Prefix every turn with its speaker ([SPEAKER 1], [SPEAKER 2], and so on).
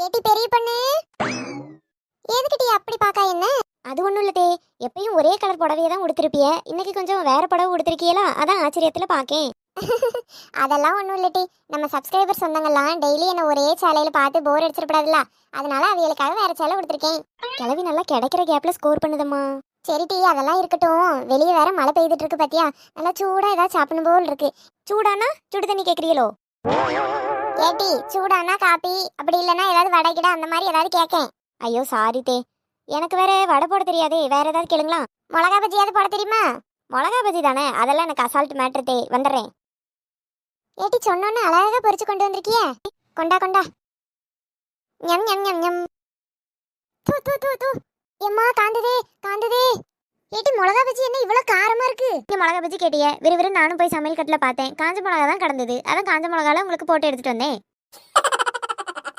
[SPEAKER 1] ஏட்டி பெரிய பொண்ணு, எதுக்கிட்டி அப்படி பாக்கா என்ன? அது ஒண்ணும் இல்லதே, எப்பயும் ஒரே கலர் புடவையே தான் உடுத்திருப்பிய, இன்னைக்கு கொஞ்சம் வேற புடவை உடுத்திருக்கீங்களா, அதான் ஆச்சரியத்துல பாக்கேன். அதெல்லாம் ஒண்ணும் இல்லட்டி, நம்ம சப்ஸ்கிரைபர் சொந்தங்கள்லாம் டெய்லி என்ன ஒரே சேலையில பார்த்து போர் அடிச்சிடக்கூடாதுல்ல, அதனால அவியலுக்காக வேற சேலை உடுத்திருக்கேன். கிளவி நல்லா கிடைக்கிற கேப்ல ஸ்கோர் பண்ணுதம்மா. சரிட்டி, அதெல்லாம் இருக்கட்டும். வெளியே வேற மழை பெய்துட்டு இருக்கு பாத்தியா, நல்லா சூடா ஏதாவது சாப்பிடணும் போல் இருக்கு. சூடானா சுடு தண்ணி கேக்குறீங்களோ? ஏட்டி, சூடானா காப்பி, அப்படி இல்லைன்னா ஏதாவது வடை கிட அந்த மாதிரி ஏதாவது கேட்கேன். ஐயோ சாரி தே, எனக்கு வேற வடை போட தெரியாதே, வேற ஏதாவது கேளுங்களா? மிளகா பஜ்ஜியாவது போட தெரியுமா? மிளகா பஜ்ஜி தானே, அதெல்லாம் எனக்கு அசால்ட் மேட்ரு தே, வந்துடுறேன். ஏட்டி, சொன்னோன்னு அழகா பொரிச்சு கொண்டு வந்திருக்கியே, கொண்டா கொண்டா. ஞம் ஞம் ஞம் ஞம். தூ தூ தூ தூ, எம்மா காந்ததே காந்ததே. ஏட்டி, மிளகா பஜ்ஜி என்ன இவ்வளவு காரமா இருக்கு? நீ மிளகா பஜ்ஜி கேட்டிய, விறுவிறு நானும் போய் சமையல் கட்டில பார்த்தேன், காஞ்ச மிளகா தான் கிடந்தது, அதான் காஞ்ச மிளகால உங்களுக்கு போட்டு எடுத்துட்டு வந்தேன்.